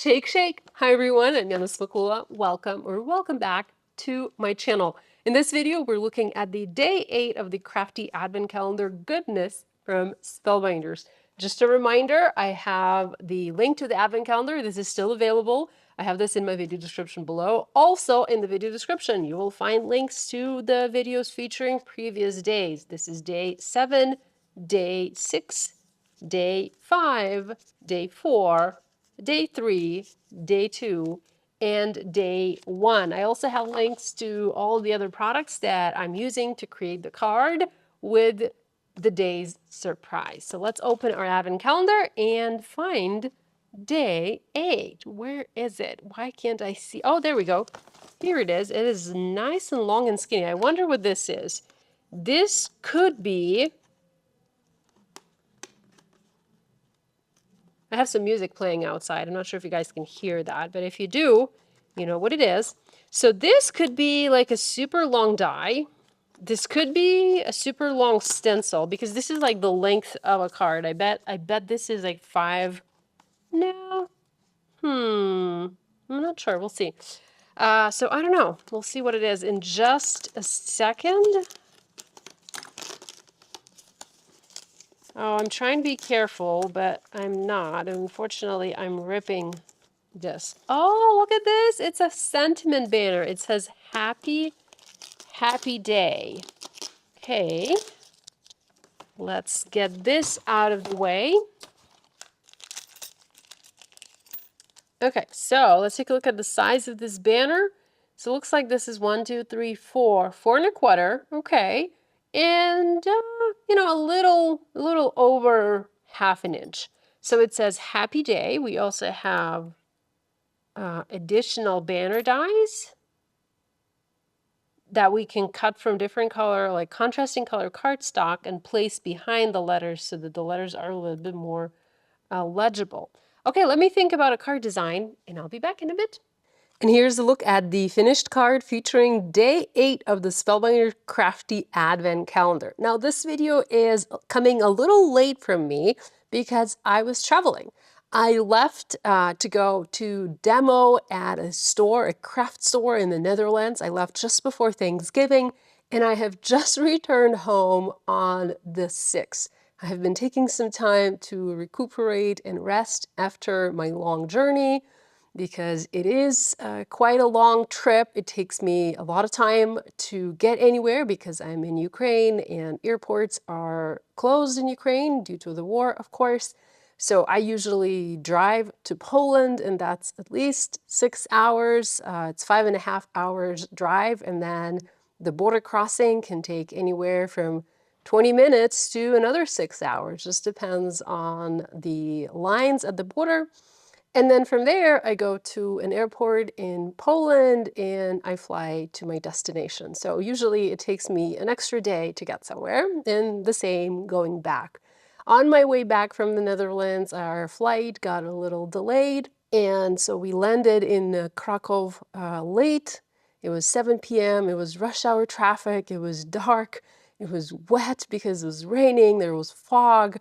Shake, shake. Hi, everyone. I'm Yana Smakula. Welcome back to my channel. In this video, we're looking at the day 8 of the Crafty Advent Calendar goodness from Spellbinders. Just a reminder, I have the link to the Advent Calendar. This is still available. I have this in my video description below. Also, in the video description, you will find links to the videos featuring previous days. This is day 7, day 6, day 5, day 4, day 3, day 2, and day 1. I also have links to all the other products that I'm using to create the card with the day's surprise. So let's open our Advent calendar and find day 8. Where is it? Why can't I see? Oh, there we go. Here it is. It is nice and long and skinny. I wonder what this is. This could be... I have some music playing outside. I'm not sure if you guys can hear that, but if you do, you know what it is. So this could be like a super long die. This could be a super long stencil because this is like the length of a card. I bet this is like 5. No. I'm not sure. We'll see. So I don't know. We'll see what it is in just a second. Oh, I'm trying to be careful, but I'm not. Unfortunately, I'm ripping this. Oh, look at this. It's a sentiment banner. It says happy day. Okay. Let's get this out of the way. Okay, so let's take a look at the size of this banner. So it looks like this is 1, 2, 3, 4, 4 1/4. Okay. And, you know, a little over 1/2 inch. So it says happy day. We also have additional banner dies that we can cut from different color, like contrasting color cardstock, and place behind the letters so that the letters are a little bit more legible. Okay, let me think about a card design, and I'll be back in a bit. And here's a look at the finished card featuring day 8 of the Spellbinder Crafty Advent Calendar. Now, this video is coming a little late from me because I was traveling. I left to go to demo at a store, a craft store in the Netherlands. I left just before Thanksgiving, and I have just returned home on the 6th. I have been taking some time to recuperate and rest after my long journey, because it is quite a long trip. It takes me a lot of time to get anywhere because I'm in Ukraine and airports are closed in Ukraine due to the war, of course. So I usually drive to Poland, and that's at least 6 hours. It's 5.5 hours drive, and then the border crossing can take anywhere from 20 minutes to another 6 hours. Just depends on the lines at the border. And then from there, I go to an airport in Poland and I fly to my destination. So usually it takes me an extra day to get somewhere, and the same going back. On my way back from the Netherlands, our flight got a little delayed, and so we landed in Krakow late. It was 7 p.m. It was rush hour traffic. It was dark. It was wet because it was raining. There was fog,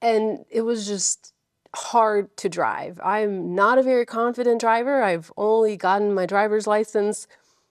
and it was just hard to drive. I'm not a very confident driver. I've only gotten my driver's license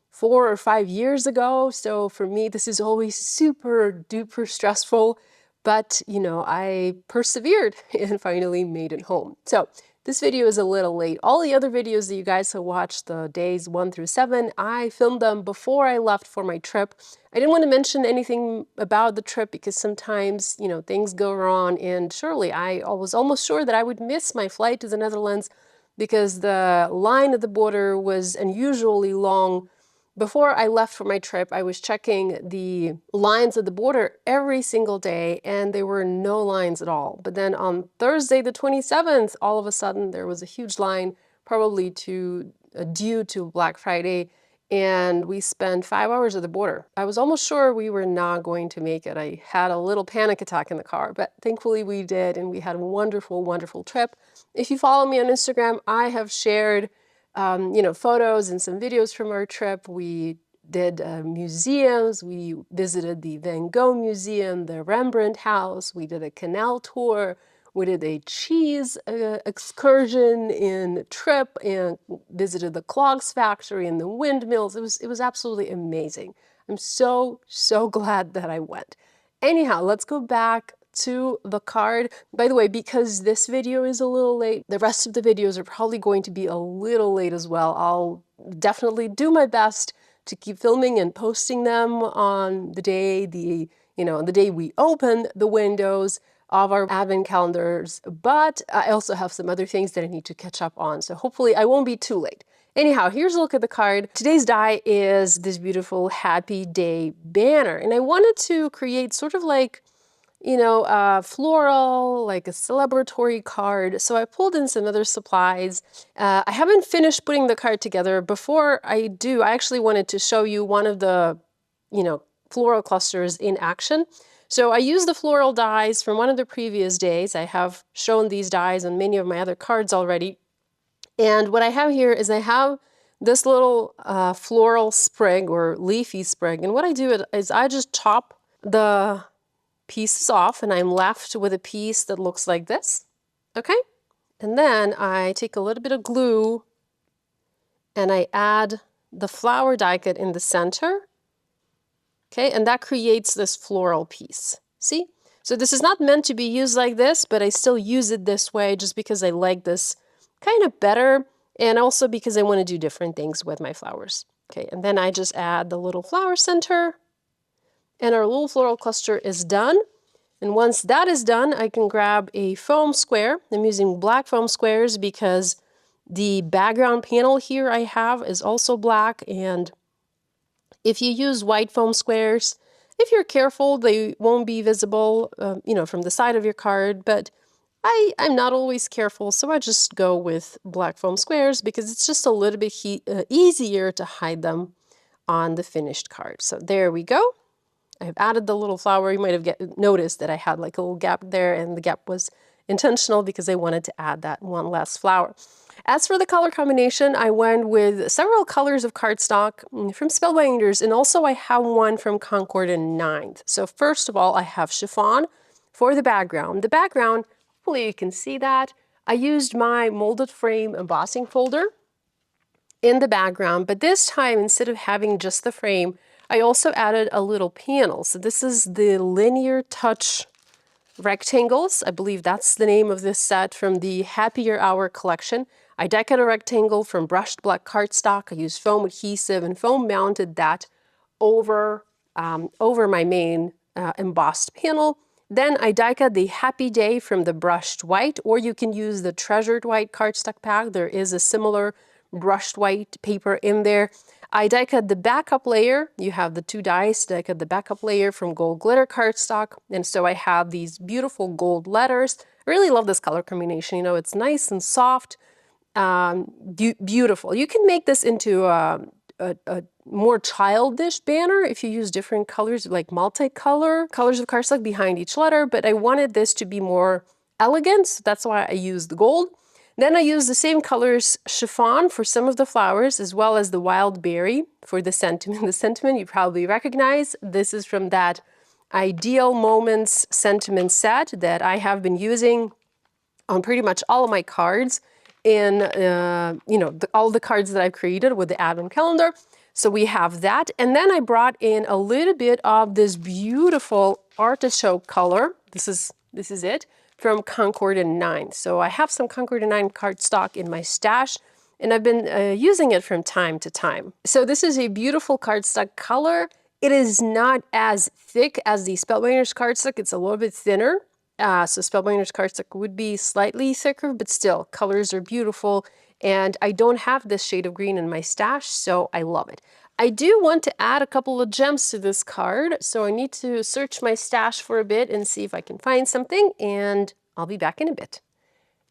4 or 5 years ago. So for me, this is always super duper stressful. But, you know, I persevered and finally made it home. So this video is a little late. All the other videos that you guys have watched, the days 1 through 7, I filmed them before I left for my trip. I didn't want to mention anything about the trip because sometimes, you know, things go wrong, and surely I was almost sure that I would miss my flight to the Netherlands because the line at the border was unusually long. Before I left for my trip, I was checking the lines at the border every single day, and there were no lines at all. But then on Thursday, the 27th, all of a sudden there was a huge line, probably due to Black Friday, and we spent 5 hours at the border. I was almost sure we were not going to make it. I had a little panic attack in the car, but thankfully we did, and we had a wonderful, wonderful trip. If you follow me on Instagram, I have shared you know, photos and some videos from our trip. We did museums. We visited the Van Gogh Museum, the Rembrandt House. We did a canal tour. We did a cheese excursion in trip and visited the clogs factory and the windmills. It was absolutely amazing. I'm so glad that I went. Anyhow, let's go back to the card. By the way, because this video is a little late, the rest of the videos are probably going to be a little late as well. I'll definitely do my best to keep filming and posting them on the day the day we open the windows of our advent calendars, but I also have some other things that I need to catch up on, so hopefully I won't be too late. Anyhow, here's a look at the card. Today's die is this beautiful Happy Day banner, and I wanted to create sort of like, floral, like a celebratory card. So I pulled in some other supplies. I haven't finished putting the card together. Before I do, I actually wanted to show you one of the, floral clusters in action. So I used the floral dies from one of the previous days. I have shown these dies on many of my other cards already. And what I have here is I have this little floral sprig or leafy sprig. And what I do is I just chop the pieces off and I'm left with a piece that looks like this. Okay? And then I take a little bit of glue and I add the flower die cut in the center. Okay, and that creates this floral piece. See? So this is not meant to be used like this, but I still use it this way just because I like this kind of better, and also because I want to do different things with my flowers. Okay, and then I just add the little flower center, and our little floral cluster is done. And once that is done, I can grab a foam square. I'm using black foam squares because the background panel here I have is also black, and if you use white foam squares, if you're careful, they won't be visible, from the side of your card, but I'm not always careful, so I just go with black foam squares because it's just a little bit easier to hide them on the finished card. So there we go. I've added the little flower. You might have noticed that I had like a little gap there, and the gap was intentional because I wanted to add that one last flower. As for the color combination, I went with several colors of cardstock from Spellbinders, and also I have one from Concord and Ninth. So first of all, I have chiffon for the background. The background, hopefully you can see that. I used my molded frame embossing folder in the background, but this time, instead of having just the frame, I also added a little panel. So this is the Linear Touch rectangles. I believe that's the name of this set from the Happier Hour collection. I die cut a rectangle from brushed black cardstock. I used foam adhesive and foam mounted that over my main embossed panel. Then I die cut the Happy Day from the brushed white, or you can use the Treasured White cardstock pack. There is a similar brushed white paper in there. I die cut the backup layer. You have the two dies. Die cut the backup layer from gold glitter cardstock. And so I have these beautiful gold letters. I really love this color combination. It's nice and soft, beautiful. You can make this into a more childish banner if you use different colors, like multicolor colors of cardstock behind each letter. But I wanted this to be more elegant, so that's why I used the gold. Then I used the same colors chiffon for some of the flowers, as well as the wild berry for the sentiment. The sentiment you probably recognize. This is from that Ideal Moments sentiment set that I have been using on pretty much all of my cards in, all the cards that I've created with the Advent Calendar. So we have that. And then I brought in a little bit of this beautiful artichoke color. This is it. From Concord and Nine. So I have some Concord and Nine cardstock in my stash, and I've been using it from time to time. So this is a beautiful cardstock color. It is not as thick as the Spellbinders cardstock. It's a little bit thinner. So Spellbinders cardstock would be slightly thicker, but still, colors are beautiful. And I don't have this shade of green in my stash, so I love it. I do want to add a couple of gems to this card, so I need to search my stash for a bit and see if I can find something, and I'll be back in a bit.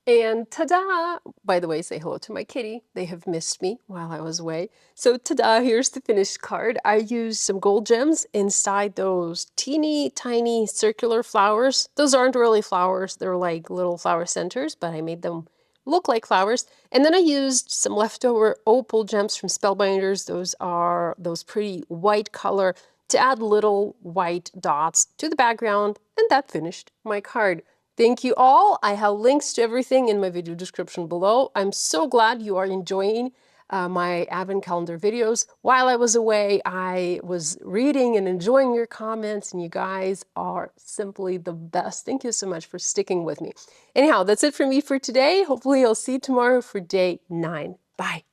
And ta-da! By the way, say hello to my kitty. They have missed me while I was away. So ta-da, here's the finished card. I used some gold gems inside those teeny tiny circular flowers. Those aren't really flowers, they're like little flower centers, but I made them look like flowers. And then I used some leftover opal gems from Spellbinders. Those are those pretty white color to add little white dots to the background, and that finished my card. Thank you all. I have links to everything in my video description below. I'm so glad you are enjoying my Advent Calendar videos. While I was away, I was reading and enjoying your comments, and you guys are simply the best. Thank you so much for sticking with me. Anyhow, that's it for me for today. Hopefully I'll see you tomorrow for day 9. Bye.